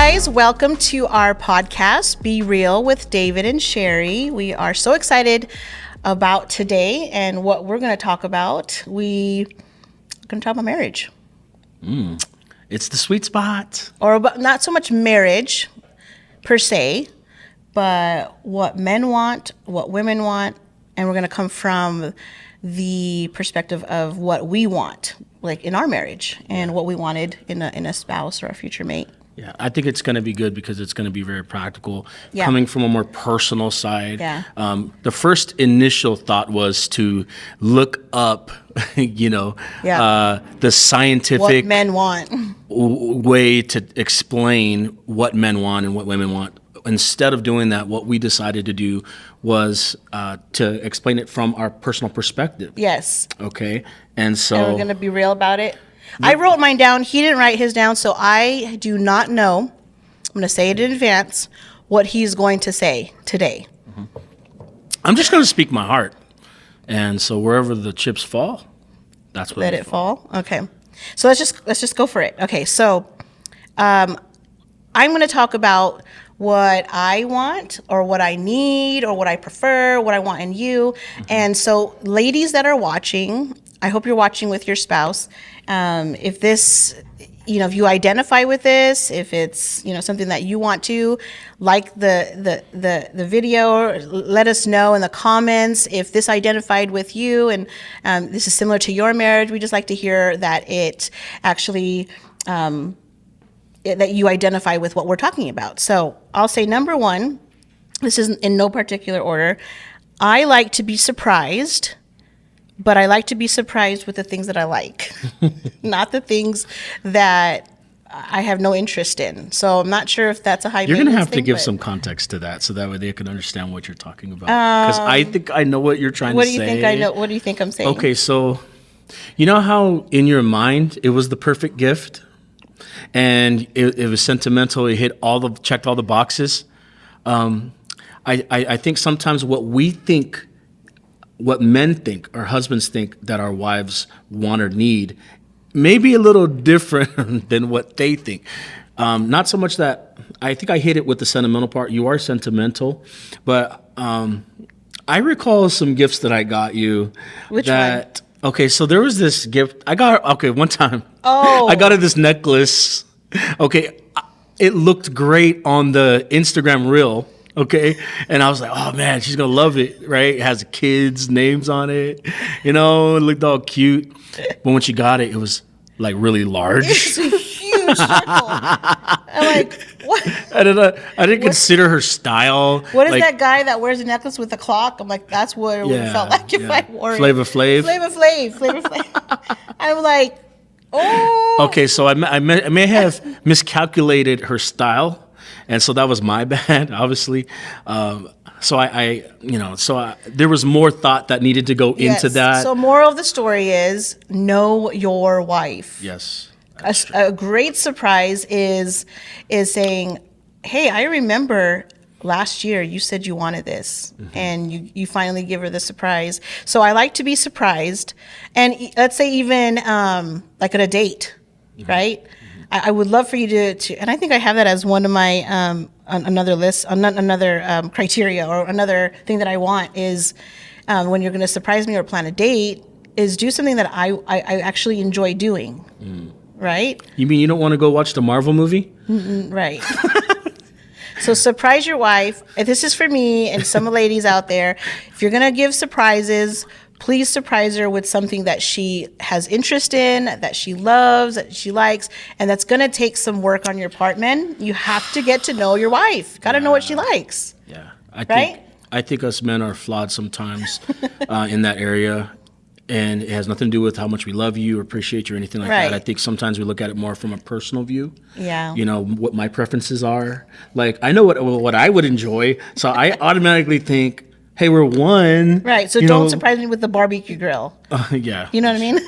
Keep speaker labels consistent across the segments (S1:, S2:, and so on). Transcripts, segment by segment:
S1: guys, welcome to our podcast, Be Real with David and Sherrie. We are so excited about today and what we're going to talk about. We're going to talk about marriage.
S2: It's the sweet spot.
S1: Or about, not so much marriage per se, but what men want, what women want, and we're going to come from the perspective of what we want, like in our marriage, and what we wanted in a spouse or a future mate.
S2: Yeah, I think it's going to be good because it's going to be very practical,
S1: Yeah.
S2: coming from a more personal side.
S1: Yeah.
S2: The first initial thought was to look up, the scientific
S1: What men want.
S2: way to explain what men want and what women want. Instead of doing that, what we decided to do was to explain it from our personal perspective.
S1: Yes.
S2: Okay, and so
S1: And we're going to be real about it. I wrote mine down. He didn't write his down, so I do not know. I'm going to say it in advance what he's going to say today.
S2: I'm just going to speak my heart. And so wherever the chips fall, that's what
S1: Let it fall. Okay. So let's just go for it. Okay. So I'm going to talk about what I want or what I need or what I prefer, what I want in you. And so ladies that are watching, I hope you're watching with your spouse. If this, if you identify with this, if it's, something that you want to, like the video, let us know in the comments if this identified with you and this is similar to your marriage. We just like to hear that it actually, that you identify with what we're talking about. So I'll say number one, this is in no particular order. I like to be surprised. But I like to be surprised with the things that I like, not the things that I have no interest in. So I'm not sure if that's a high
S2: You're going to have to
S1: thing,
S2: give
S1: but
S2: some context to that so that way they can understand what you're talking about. Because I think I know what you're trying to say.
S1: What do you think I know? What do you think I'm saying?
S2: Okay, so you know how in your mind it was the perfect gift and it was sentimental, it checked all the boxes? I think sometimes what men think or husbands think that our wives want or need may be a little different than what they think. Not so much that I think I hit it with the sentimental part. You are sentimental, but I recall some gifts that I got you.
S1: Which one?
S2: Okay, so there was this gift I got. Okay, one time.
S1: Oh.
S2: I got her this necklace. Okay, it looked great on the Instagram reel. Okay. And I was like, oh man, she's going to love it. Right. It has kids' names on it. It looked all cute. But when she got it, it was like really large.
S1: It's a huge circle. I'm like, what?
S2: I didn't consider her style.
S1: What is
S2: like,
S1: that guy that wears a necklace with a clock? I'm like, that's what it would have felt like if I wore it.
S2: Flavor Flav.
S1: Flavor Flav. I'm like, oh.
S2: Okay. So I may have miscalculated her style. And so that was my bad, obviously. So there was more thought that needed to go into that.
S1: So moral of the story is know your wife.
S2: Yes.
S1: A great surprise is saying, hey, I remember last year you said you wanted this, and you finally give her the surprise. So I like to be surprised. And let's say even like at a date, right? I would love for you to, and I think I have that as one of my another list, another criteria or another thing that I want is when you're going to surprise me or plan a date is do something that I actually enjoy doing, right?
S2: You mean you don't want to go watch the Marvel movie?
S1: Right. So surprise your wife. This is for me and some ladies out there. If you're going to give surprises, please surprise her with something that she has interest in, that she loves, that she likes, and that's going to take some work on your part. Men, you have to get to know your wife. Got to know what she likes.
S2: Yeah. I think us men are flawed sometimes in that area, and it has nothing to do with how much we love you or appreciate you or anything like that. I think sometimes we look at it more from a personal view.
S1: Yeah.
S2: What my preferences are. Like, I know what I would enjoy, so I automatically think, hey, we're one.
S1: Right. So don't surprise me with the barbecue grill.
S2: Yeah.
S1: You know what I mean?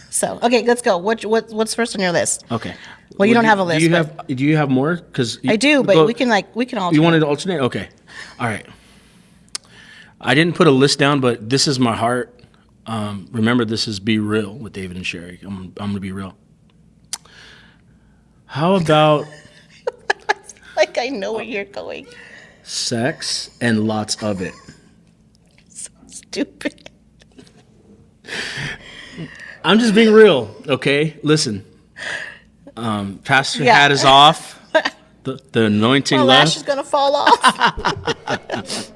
S1: So, okay, let's go. What's first on your list?
S2: Okay.
S1: Well, you don't have a list.
S2: Do you have more? Because
S1: I do, but we can alternate.
S2: You wanted to alternate? Okay. All right. I didn't put a list down, but this is my heart. Remember, this is Be Real with David and Sherrie. I'm going to be real. How about
S1: I know where you're going.
S2: Sex and lots of it.
S1: So stupid.
S2: I'm just being real, okay? Listen, Pastor
S1: Yeah.
S2: hat is off. The anointing
S1: My
S2: left.
S1: lash is gonna fall off.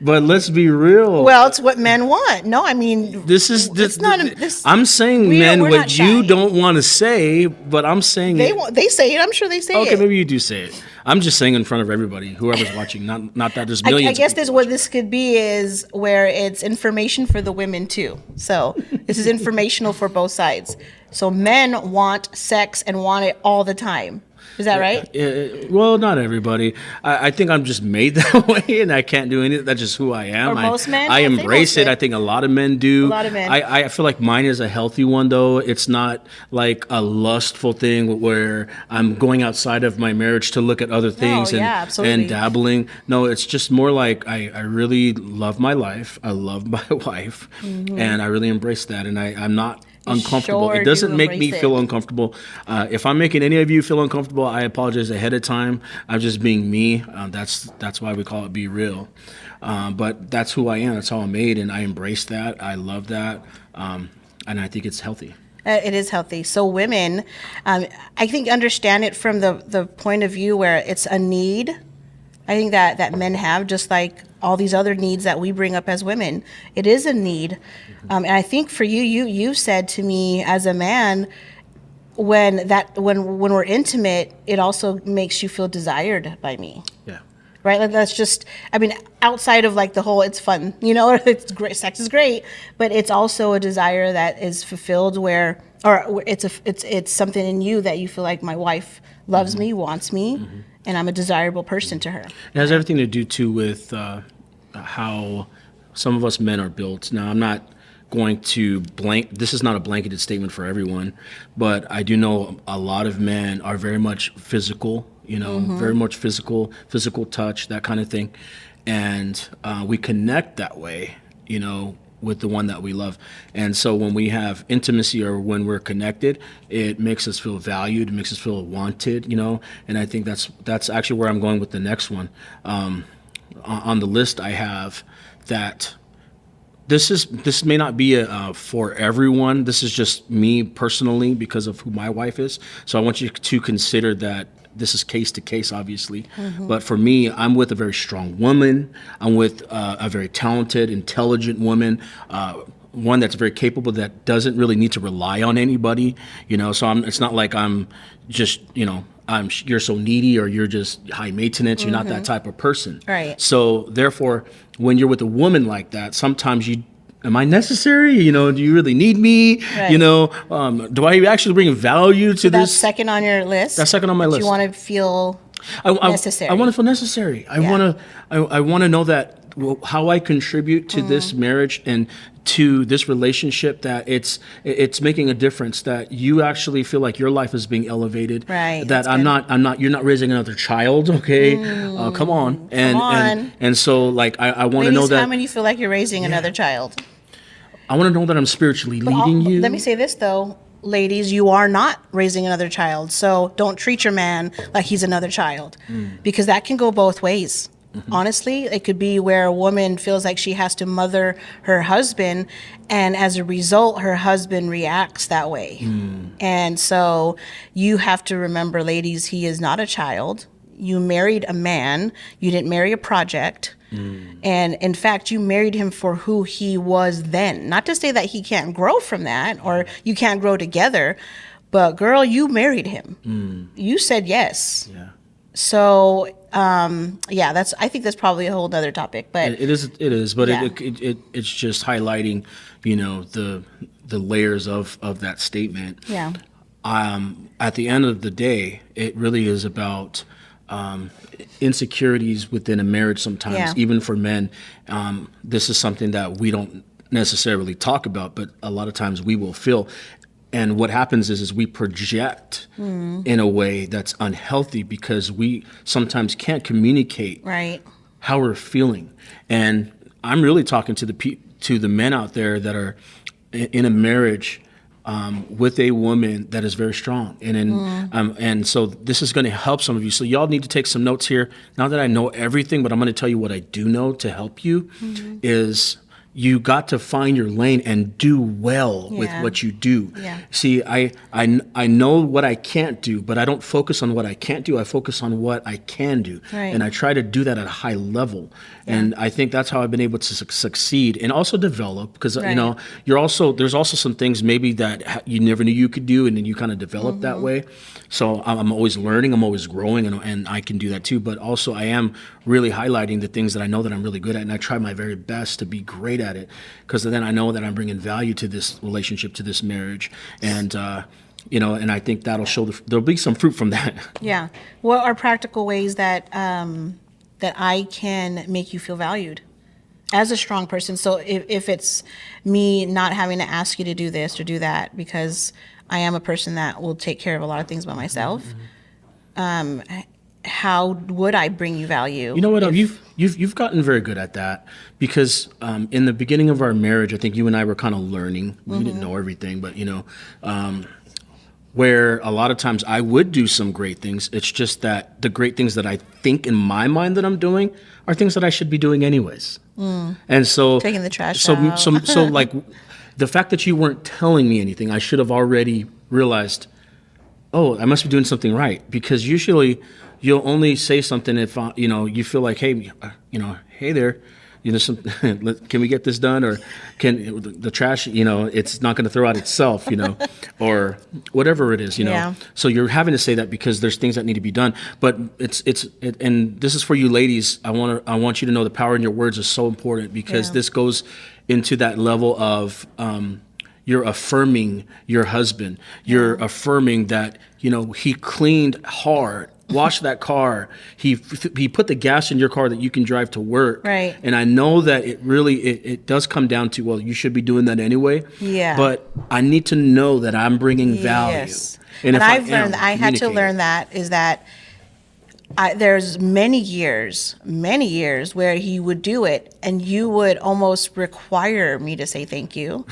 S2: But let's be real.
S1: Well, it's what men want. No, I mean,
S2: This is
S1: it's not. This,
S2: I'm saying,
S1: we
S2: men,
S1: we're
S2: what
S1: not
S2: you
S1: shy.
S2: don't want to say, but I'm saying
S1: They
S2: it.
S1: want. They say it. I'm sure they say
S2: Okay,
S1: it.
S2: maybe you do say it. I'm just saying in front of everybody, whoever's watching. Not that there's millions.
S1: I guess
S2: of
S1: this
S2: people
S1: what this could be is where it's information for the women too. So this is informational for both sides. So men want sex and want it all the time. Is that right?
S2: Well, not everybody. I think I'm just made that way, and I can't do anything. That's just who I am.
S1: Or most men?
S2: I
S1: I'd say
S2: embrace
S1: most
S2: it.
S1: men.
S2: I think a lot of men do.
S1: A lot of men.
S2: I feel like mine is a healthy one, though. It's not like a lustful thing where I'm going outside of my marriage to look at other things
S1: yeah, absolutely.
S2: and dabbling. No, it's just more like I really love my life. I love my wife, and I really embrace that. And I'm not uncomfortable.
S1: sure
S2: It doesn't
S1: do
S2: make me
S1: embrace
S2: feel
S1: it.
S2: uncomfortable. If I'm making any of you feel uncomfortable, I apologize ahead of time. I'm just being me. That's why we call it beREAL. But that's who I am. That's how I'm made, and I embrace that. I love that, and I think it's healthy.
S1: It is healthy. So women, I think understand it from the point of view where it's a need. I think that men have, just like all these other needs that we bring up as women. It is a need. And I think for you said to me as a man, when we're intimate, it also makes you feel desired by me.
S2: Yeah.
S1: Right? Like that's just, I mean, outside of like the whole, it's fun, it's great, sex is great, but it's also a desire that is fulfilled or it's something in you that you feel like my wife loves me, wants me, and I'm a desirable person to her.
S2: It has everything to do too with how some of us men are built. Now, I'm not going to this is not a blanketed statement for everyone, but I do know a lot of men are very much physical, very much physical touch, that kind of thing. And we connect that way, with the one that we love. And so when we have intimacy or when we're connected, it makes us feel valued, it makes us feel wanted, and I think that's actually where I'm going with the next one. On the list I have that this may not be for everyone. This is just me personally because of who my wife is. So I want you to consider that this is case to case, obviously. But for me, I'm with a very strong woman. I'm with a very talented, intelligent woman. One that's very capable, that doesn't really need to rely on anybody. So it's not like I'm just, you're so needy or you're just high maintenance. You're not that type of person.
S1: Right.
S2: So therefore, when you're with a woman like that, sometimes am I necessary? Do you really need me?
S1: Right.
S2: Do I actually bring value to
S1: That's
S2: this?
S1: second on your list.
S2: That's second on my list.
S1: You want to feel necessary.
S2: I want to feel necessary. I want to know that how I contribute to this marriage and to this relationship, that it's making a difference, that you actually feel like your life is being elevated.
S1: Right.
S2: That
S1: That's
S2: I'm
S1: good.
S2: not, you're not raising another child. Okay. Come on. And so like, I want to know
S1: Ladies,
S2: that
S1: how many feel like you're raising another child?
S2: I want to know that I'm spiritually leading you.
S1: Let me say this though, ladies, you are not raising another child. So don't treat your man like he's another child, because that can go both ways. Honestly, it could be where a woman feels like she has to mother her husband, and as a result, her husband reacts that way. And so you have to remember, ladies, he is not a child. You married a man. You didn't marry a project. And in fact, you married him for who he was then. Not to say that he can't grow from that or you can't grow together, but girl, you married him. You said yes.
S2: Yeah.
S1: So, I think that's probably a whole nother topic, but
S2: It is, but
S1: Yeah.
S2: it's just highlighting, the layers of that statement.
S1: yeah,
S2: At the end of the day, it really is about insecurities within a marriage sometimes,
S1: Yeah.
S2: even for men. This is something that we don't necessarily talk about, but a lot of times we will feel. And what happens is we project in a way that's unhealthy because we sometimes can't communicate
S1: right.
S2: how we're feeling. And I'm really talking to the men out there that are in a marriage with a woman that is very strong. And so this is going to help some of you. So y'all need to take some notes here. Not that I know everything, but I'm going to tell you what I do know to help you is you got to find your lane and do well with what you do.
S1: Yeah.
S2: See, I know what I can't do, but I don't focus on what I can't do. I focus on what I can do.
S1: Right.
S2: And I try to do that at a high level. And I think that's how I've been able to succeed and also develop because, you know, there's also some things maybe that you never knew you could do, and then you kind of develop that way. So I'm always learning, I'm always growing, and I can do that too. But also I am really highlighting the things that I know that I'm really good at, and I try my very best to be great at it, because then I know that I'm bringing value to this relationship, to this marriage, and you know, and I think that'll show there'll be some fruit from that.
S1: Yeah. What are practical ways that that I can make you feel valued as a strong person? So if it's me not having to ask you to do this or do that because I am a person that will take care of a lot of things by myself, how would I bring you value?
S2: You know what? You've gotten very good at that, because in the beginning of our marriage, I think you and I were kind of learning. We didn't know everything, but you know, where a lot of times I would do some great things. It's just that the great things that I think in my mind that I'm doing are things that I should be doing anyways. And so
S1: Taking the trash
S2: out.
S1: out.
S2: So like the fact that you weren't telling me anything, I should have already realized, oh, I must be doing something right, because usually you'll only say something if you know, you feel like, hey, you know, hey there, you know, can we get this done, or can the trash, you know, it's not going to throw out itself, you know, or whatever it is, you know.
S1: Yeah.
S2: So you're having to say that because there's things that need to be done. But and this is for you ladies. I want you to know the power in your words is so important, because this goes into that level of you're affirming your husband. You're affirming that, you know, he cleaned hard, washed that car. He put the gas in your car that you can drive to work.
S1: Right.
S2: And I know that it does come down to, well, you should be doing that anyway.
S1: Yeah.
S2: But I need to know that I'm bringing value.
S1: Yes.
S2: And if
S1: I've
S2: I am,
S1: learned, I had to
S2: communicate
S1: learn
S2: it.
S1: that is that there's many years where he would do it and you would almost require me to say thank you.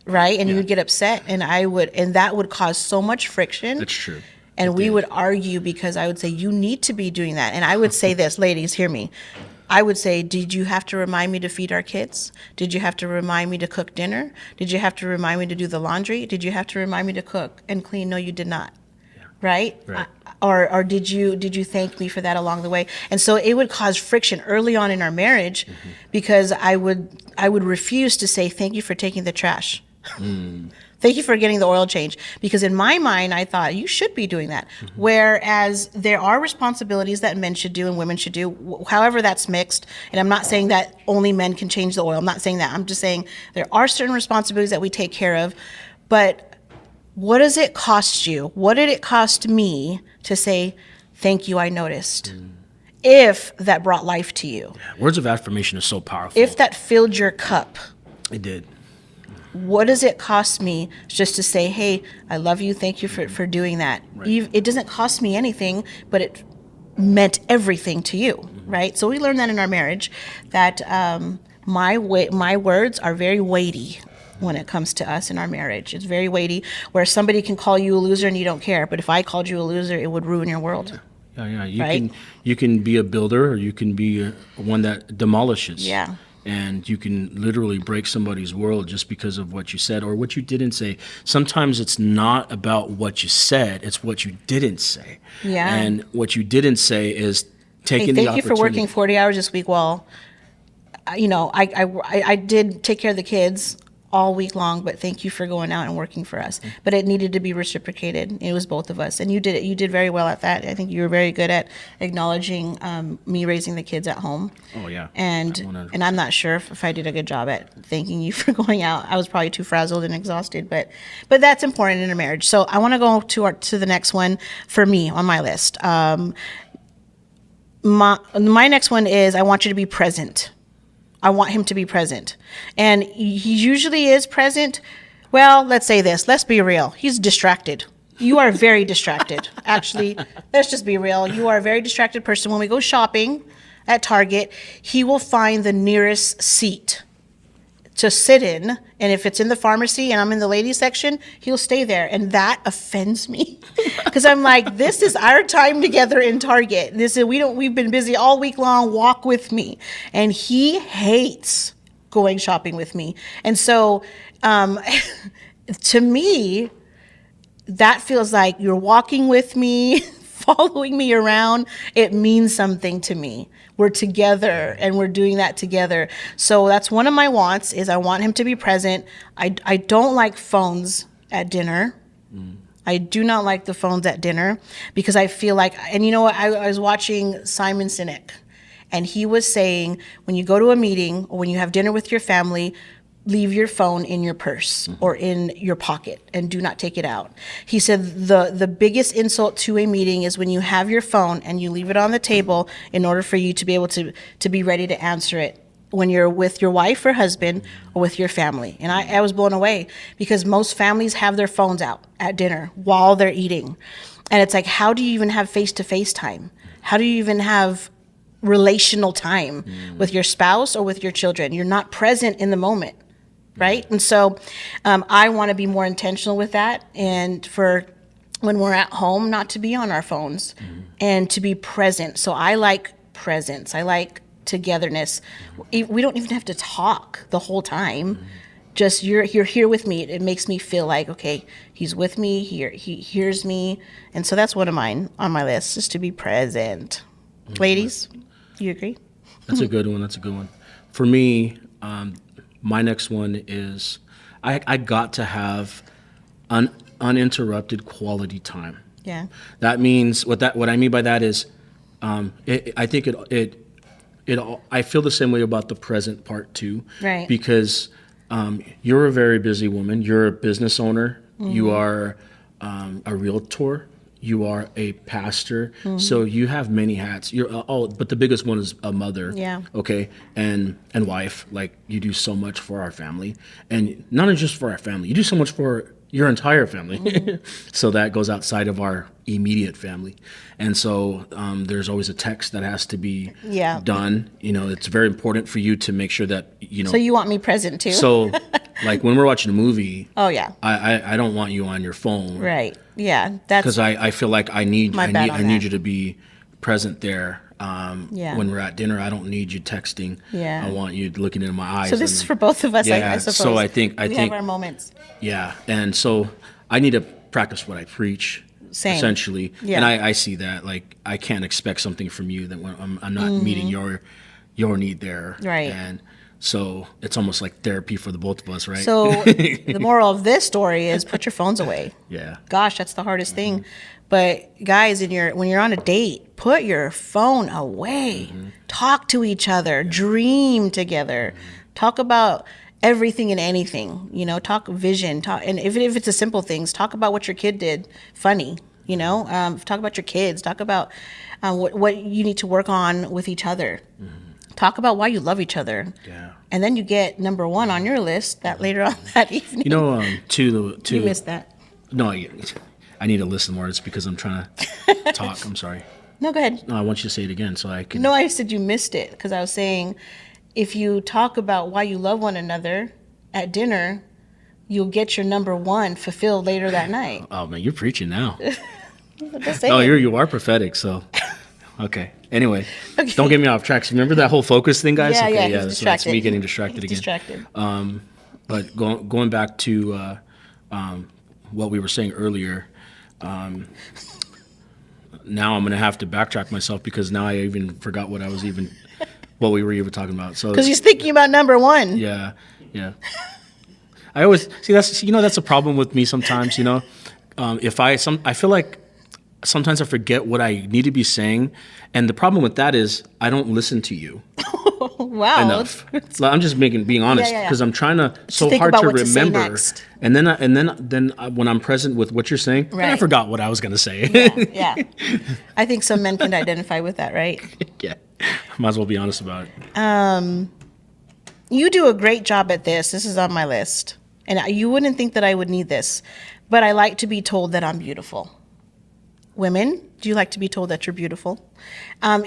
S1: Right? And you would get upset, and that would cause so much friction.
S2: That's true.
S1: And we would argue, because I would say, you need to be doing that. And I would say this, ladies, hear me. I would say, did you have to remind me to feed our kids? Did you have to remind me to cook dinner? Did you have to remind me to do the laundry? Did you have to remind me to cook and clean? No, you did not. Right?
S2: Right.
S1: Or did you thank me for that along the way? And so it would cause friction early on in our marriage, because I would refuse to say thank you for taking the trash. Thank you for getting the oil change, because in my mind I thought you should be doing that. Whereas there are responsibilities that men should do and women should do, however that's mixed. And I'm not saying that only men can change the oil. I'm not saying that. I'm just saying there are certain responsibilities that we take care of. But what does it cost you? What did it cost me to say thank you, I noticed? If that brought life to you.
S2: Words of affirmation is so powerful.
S1: If that filled your cup.
S2: It did.
S1: What does it cost me just to say, hey, I love you, thank you for doing that?
S2: Right.
S1: It doesn't cost me anything, but it meant everything to you, right? So we learned that in our marriage, that my words are very weighty when it comes to us in our marriage. It's very weighty, where somebody can call you a loser and you don't care, but if I called you a loser, it would ruin your world.
S2: Yeah.
S1: Right?
S2: You can be a builder, or you can be one that demolishes.
S1: Yeah.
S2: And you can literally break somebody's world just because of what you said or what you didn't say. Sometimes it's not about what you said, it's what you didn't say.
S1: Yeah.
S2: And what you didn't say is taking the
S1: Thank you
S2: opportunity.
S1: for working 40 hours this week. Well, you know, I did take care of the kids all week long, but thank you for going out and working for us. But it needed to be reciprocated. It was both of us, and you did it. You did very well at that. I think you were very good at acknowledging me raising the kids at home.
S2: Oh yeah.
S1: And
S2: 100%.
S1: I'm not sure if I did a good job at thanking you for going out. I was probably too frazzled and exhausted, but that's important in a marriage. So I want to go to the next one for me on my list. My next one is, I want you to be present. I want him to be present. And he usually is present. Well, let's say this. Let's be real. He's distracted. You are very distracted. Actually, let's just be real. You are a very distracted person. When we go shopping at Target, he will find the nearest seat to sit in, and if it's in the pharmacy and I'm in the ladies section, he'll stay there, and that offends me because I'm like, this is our time together in Target. This is we've been busy all week long. Walk with me, and he hates going shopping with me, and so to me, that feels like you're walking with me, following me around. It means something to me. We're together and we're doing that together. So that's one of my wants is I want him to be present. I don't like phones at dinner. I do not like the phones at dinner because I feel like, and you know what, I was watching Simon Sinek, and he was saying when you go to a meeting or when you have dinner with your family, leave your phone in your purse or in your pocket and do not take it out. He said the biggest insult to a meeting is when you have your phone and you leave it on the table in order for you to be able to be ready to answer it when you're with your wife or husband or with your family. And I was blown away because most families have their phones out at dinner while they're eating. And it's like, how do you even have face-to-face time? How do you even have relational time with your spouse or with your children? You're not present in the moment. Right? And so I want to be more intentional with that, and for when we're at home, not to be on our phones and to be present. So I like presence. I like togetherness. We don't even have to talk the whole time. Just you're here with me. It makes me feel like, okay, he's with me, he hears me. And so that's one of mine on my list, just to be present. Ladies, you agree?
S2: That's a good one. That's a good one. For me, my next one is I got to have uninterrupted quality time.
S1: Yeah.
S2: That means what I mean by that is, I think I feel the same way about the present part too.
S1: Right.
S2: Because you're a very busy woman. You're a business owner. You are a realtor. You are a pastor, so you have many hats. But the biggest one is a mother.
S1: Yeah.
S2: Okay, and wife. Like, you do so much for our family, and not just for our family. You do so much for your entire family. So that goes outside of our immediate family, and so there's always a text that has to be done. You know, it's very important for you to make sure that
S1: So you want me present too?
S2: So, like when we're watching a movie.
S1: Oh yeah.
S2: I don't want you on your phone.
S1: Right. Yeah. That's
S2: because I feel like I need
S1: that.
S2: you to be present there. When we're at dinner, I don't need you texting.
S1: Yeah.
S2: I want you looking into my eyes.
S1: So this is for both of us, I suppose.
S2: So I think
S1: we have our moments.
S2: Yeah, and so I need to practice what I preach.
S1: Same.
S2: Essentially.
S1: Yeah.
S2: And I see that, like, I can't expect something from you that when I'm not meeting your need there.
S1: Right.
S2: And so it's almost like therapy for the both of us, right?
S1: So the moral of this story is put your phones away.
S2: Yeah.
S1: Gosh, that's the hardest thing. But guys, when you're on a date, put your phone away. Talk to each other. Dream together. Talk about everything and anything. Talk vision. And if it's the simple things, talk about what your kid did funny. Talk about your kids. Talk about what you need to work on with each other. Talk about why you love each other.
S2: Yeah.
S1: And then you get number one on your list that later on that evening.
S2: You
S1: missed that.
S2: No, I need to listen more. It's because I'm trying to talk. I'm sorry.
S1: No, go ahead.
S2: No, I want you to say it again so I can.
S1: No, I said you missed it because I was saying if you talk about why you love one another at dinner, you'll get your number one fulfilled later that night.
S2: Oh, man, you're preaching now.
S1: Just saying.
S2: You are prophetic, so. Okay. Anyway, Don't get me off track. So remember that whole focus thing, guys?
S1: He's
S2: So that's me getting distracted again.
S1: Distracted.
S2: But going back to what we were saying earlier, now I'm going to have to backtrack myself because now I even forgot what we were even talking about. So
S1: because he's thinking about number one.
S2: Yeah. I always see that's a problem with me sometimes. I feel like sometimes I forget what I need to be saying, and the problem with that is I don't listen to you.
S1: Wow.
S2: Enough. I'm just being honest because I'm trying to hard to remember. And then when I'm present with what you're saying, then I forgot what I was going to say.
S1: Yeah. I think some men can identify with that, right?
S2: Yeah. Might as well be honest about it.
S1: You do a great job at this. This is on my list. And you wouldn't think that I would need this, but I like to be told that I'm beautiful. Women, do you like to be told that you're beautiful?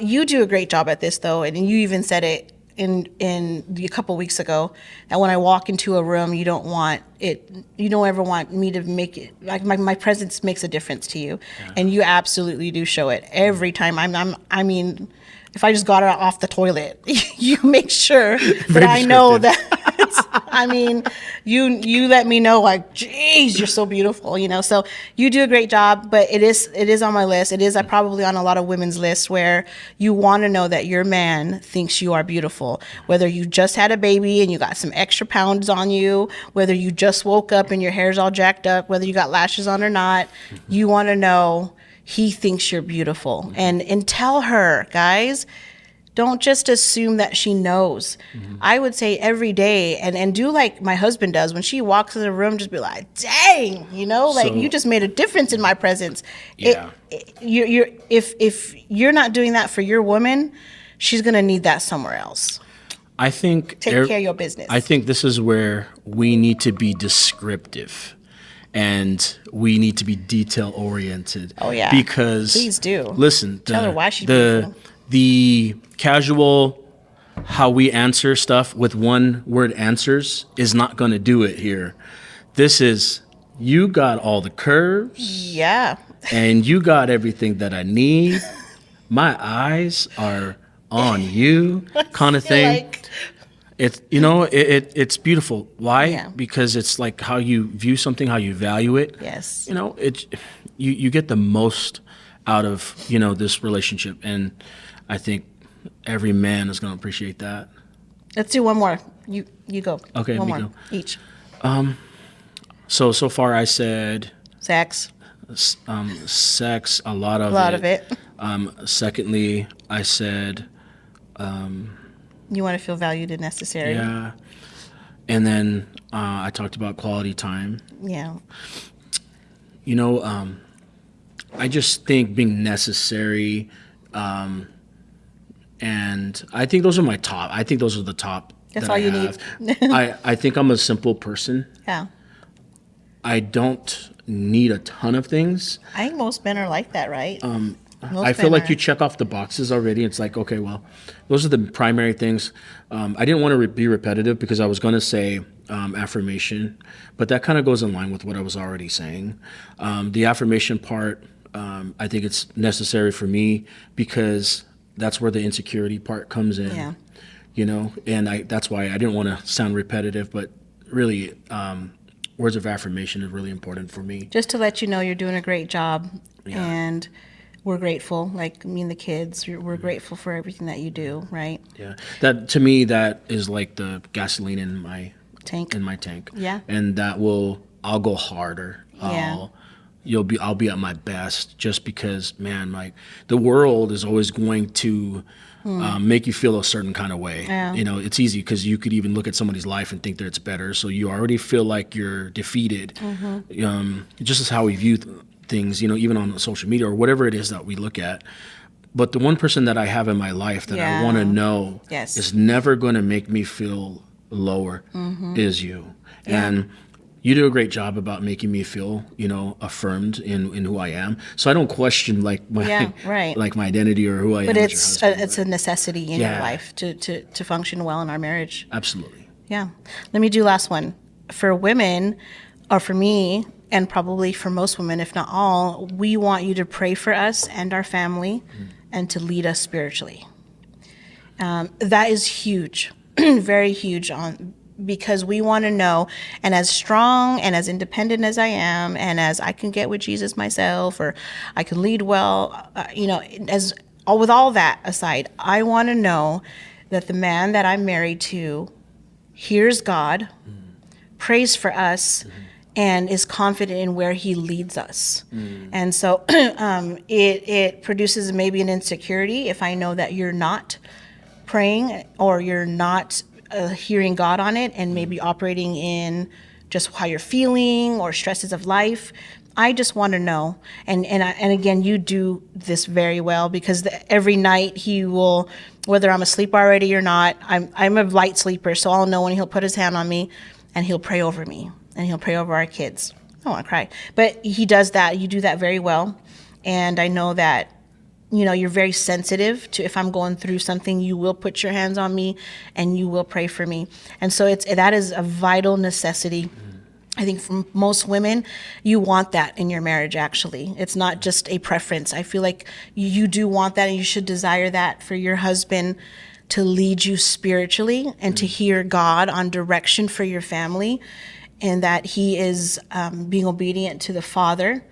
S1: You do a great job at this, though, and you even said it in a couple weeks ago that when I walk into a room, you don't ever want me to make it like my presence makes a difference to you, and you absolutely do show it every time. I mean, if I just got her off the toilet, you make sure that
S2: Very
S1: I know
S2: descriptive.
S1: that. I mean, you let me know like, geez, you're so beautiful, So you do a great job, but it is on my list. It is probably on a lot of women's lists where you want to know that your man thinks you are beautiful. Whether you just had a baby and you got some extra pounds on you, whether you just woke up and your hair's all jacked up, whether you got lashes on or not, you want to know he thinks you're beautiful. And tell her, guys, don't just assume that she knows. I would say every day and do like my husband does when she walks in the room, just be like, dang, like you
S2: So,
S1: just made a difference in my presence.
S2: yeah.
S1: If you're not doing that for your woman, she's gonna need that somewhere else.
S2: I think
S1: Take care of your business.
S2: I think this is where we need to be descriptive, and we need to be detail oriented.
S1: Oh, yeah.
S2: Because
S1: Please do.
S2: Listen,
S1: Tell her why she's beautiful.
S2: the casual how we answer stuff with one word answers is not going to do it here. This is, you got all the curves
S1: Yeah.
S2: and you got everything that I need. My eyes are on you, kind of thing.
S1: Like,
S2: It's it's beautiful. Why?
S1: Yeah.
S2: Because it's like how you view something, how you value it.
S1: yes.
S2: It you get the most out of this relationship, and I think every man is going to appreciate that.
S1: Let's do one more. You go.
S2: Okay,
S1: One
S2: me
S1: more
S2: go.
S1: each.
S2: So far I said
S1: Sex.
S2: sex, a lot of
S1: A lot of it.
S2: Secondly, I said
S1: You want to feel valued and necessary.
S2: yeah, and then I talked about quality time.
S1: Yeah.
S2: I just think being necessary, and I think those are my top. I think those are the top.
S1: That's
S2: that
S1: all
S2: I
S1: you
S2: have.
S1: need.
S2: I think I'm a simple person.
S1: Yeah.
S2: I don't need a ton of things.
S1: I think most men are like that, right? Most
S2: I feel
S1: men
S2: like
S1: are.
S2: you check off the boxes already. It's like, okay, well, those are the primary things. I didn't want to be repetitive because I was going to say affirmation, but that kind of goes in line with what I was already saying. The affirmation part, I think it's necessary for me because that's where the insecurity part comes in.
S1: Yeah.
S2: And that's why I didn't want to sound repetitive, but really, words of affirmation is really important for me.
S1: Just to let you know you're doing a great job,
S2: Yeah.
S1: and we're grateful. Like me and the kids, we're grateful for everything that you do, right?
S2: Yeah, that to me, that is like the gasoline in my
S1: Tank.
S2: tank.
S1: Yeah.
S2: And I'll go harder.
S1: Yeah.
S2: I'll be at my best just because, man, like the world is always going to make you feel a certain kind of way.
S1: Yeah.
S2: It's easy because you could even look at somebody's life and think that it's better. So you already feel like you're defeated. Just as how we view things, even on social media or whatever it is that we look at. But the one person that I have in my life that I want to know
S1: Yes.
S2: is never going to make me feel lower is you. And you do a great job about making me feel, affirmed in who I am. So I don't question like my
S1: Yeah, right.
S2: like my identity or who I
S1: But
S2: am.
S1: it's a necessity in your
S2: Yeah.
S1: life to function well in our marriage.
S2: Absolutely.
S1: Yeah. Let me do last one. For women, or for me, and probably for most women, if not all, we want you to pray for us and our family and to lead us spiritually. That is huge, very huge because we want to know, and as strong and as independent as I am, and as I can get with Jesus myself, or I can lead well, with all that aside, I want to know that the man that I'm married to hears God, prays for us, and is confident in where he leads us. And so it produces maybe an insecurity if I know that you're not praying or you're not hearing God on it and maybe operating in just how you're feeling or stresses of life. I just want to know. And again, you do this very well because every night he will, whether I'm asleep already or not, I'm a light sleeper, so I'll know when he'll put his hand on me and he'll pray over me and he'll pray over our kids. I don't want to cry. But he does that. You do that very well. And I know that you're very sensitive to, if I'm going through something, you will put your hands on me and you will pray for me. And so that is a vital necessity. I think for most women, you want that in your marriage, actually. It's not just a preference. I feel like you do want that, and you should desire that for your husband to lead you spiritually and to hear God on direction for your family, and that he is being obedient to the Father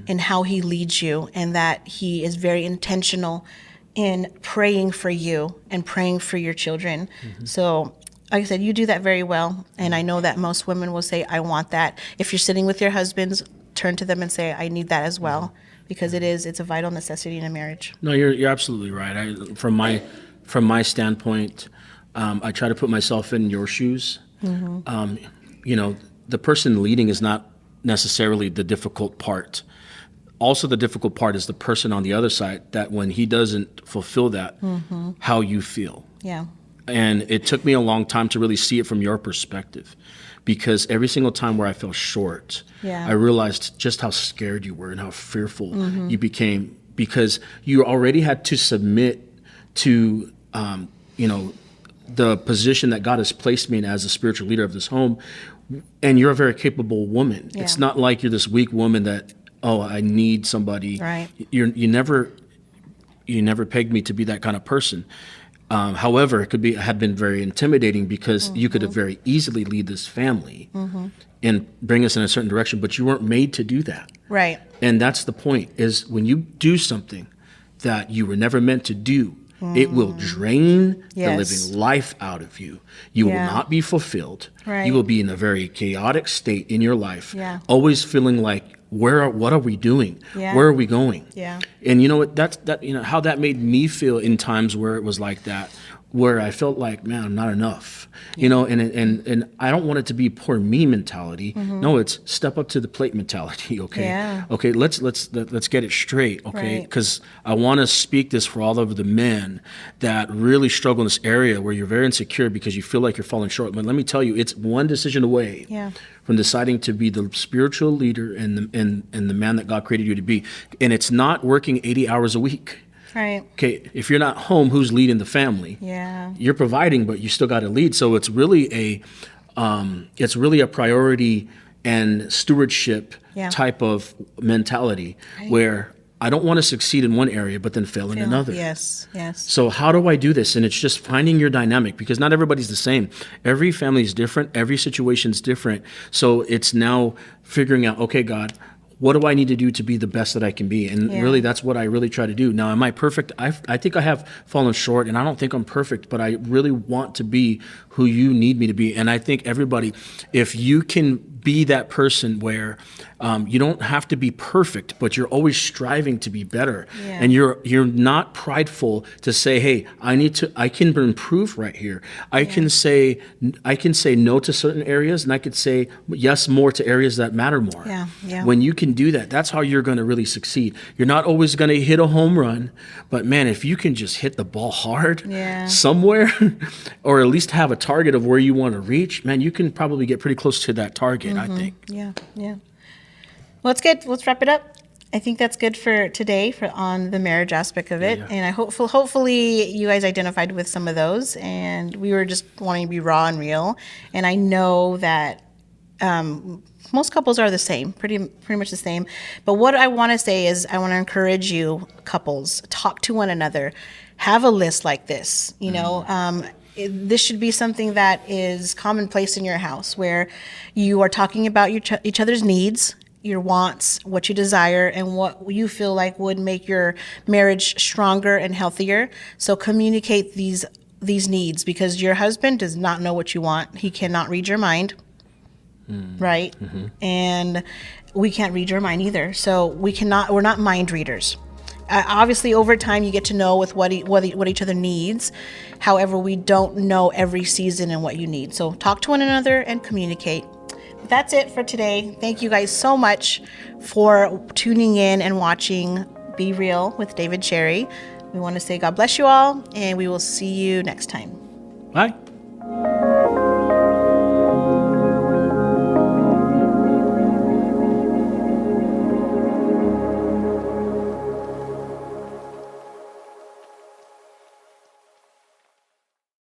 S1: in how he leads you, and that he is very intentional in praying for you and praying for your children. So like I said, you do that very well, and I know that most women will say, I want that. If you're sitting with your husbands, turn to them and say, I need that as well, because it's a vital necessity in a marriage.
S2: No, you're absolutely right. From my standpoint, I try to put myself in your shoes. The person leading is not necessarily the difficult part. Also, the difficult part is the person on the other side, that when he doesn't fulfill that, how you feel.
S1: Yeah.
S2: And it took me a long time to really see it from your perspective, because every single time where I fell short, I realized just how scared you were and how fearful you became, because you already had to submit to, the position that God has placed me in as a spiritual leader of this home. And you're a very capable woman.
S1: Yeah.
S2: It's not like you're this weak woman that, oh, I need somebody.
S1: Right.
S2: You never pegged me to be that kind of person. However, it had been very intimidating, because you could have very easily lead this family and bring us in a certain direction, but you weren't made to do that.
S1: Right.
S2: And that's the point, is when you do something that you were never meant to do, it will drain the living life out of you. You will not be fulfilled.
S1: Right.
S2: You will be in a very chaotic state in your life,
S1: Yeah.
S2: always feeling like, what are we doing?
S1: Yeah.
S2: Where are we going?
S1: Yeah.
S2: And you know what, how that made me feel in times where it was like that, where I felt like, man, I'm not enough, and I don't want it to be poor me mentality. No, it's step up to the plate mentality. Okay.
S1: Yeah.
S2: Okay. Let's get it straight. Okay.
S1: Right.
S2: Because I want to speak this for all of the men that really struggle in this area, where you're very insecure because you feel like you're falling short. But let me tell you, it's one decision away from deciding to be the spiritual leader and the man that God created you to be. And it's not working 80 hours a week.
S1: Right.
S2: Okay, if you're not home, who's leading the family?
S1: Yeah.
S2: You're providing, but you still got to lead. So it's really a priority and stewardship type of mentality, where I don't want to succeed in one area, but then fail in another.
S1: Yes. Yes.
S2: So how do I do this? And it's just finding your dynamic, because not everybody's the same. Every family is different. Every situation is different. So it's now figuring out, okay, God, what do I need to do to be the best that I can be? And really, that's what I really try to do. Now, am I perfect? I think I have fallen short, and I don't think I'm perfect, but I really want to be who you need me to be. And I think everybody, if you can be that person where you don't have to be perfect, but you're always striving to be better, and you're not prideful to say, hey, I can improve right here. I can say no to certain areas, and I could say yes more to areas that matter more.
S1: Yeah, yeah.
S2: When you can do that, that's how you're going to really succeed. You're not always going to hit a home run, but man, if you can just hit the ball hard somewhere, or at least have a target of where you want to reach, man, you can probably get pretty close to that target, I think.
S1: Yeah. Well, it's good. Let's wrap it up. I think that's good for today on the marriage aspect of it. And I hopefully you guys identified with some of those, and we were just wanting to be raw and real. And I know that most couples are the same, pretty much the same. But what I want to say is, I want to encourage you, couples, talk to one another. Have a list like this. This should be something that is commonplace in your house, where you are talking about each other's needs, your wants, what you desire, and what you feel like would make your marriage stronger and healthier. So communicate these needs, because your husband does not know what you want. He cannot read your mind, right? And we can't read your mind either. So we're not mind readers. Obviously, over time, you get to know with what each other needs. However, we don't know every season and what you need. So talk to one another and communicate. But that's it for today. Thank you guys so much for tuning in and watching Be Real with David Sherrie. We want to say God bless you all, and we will see you next time.
S2: Bye.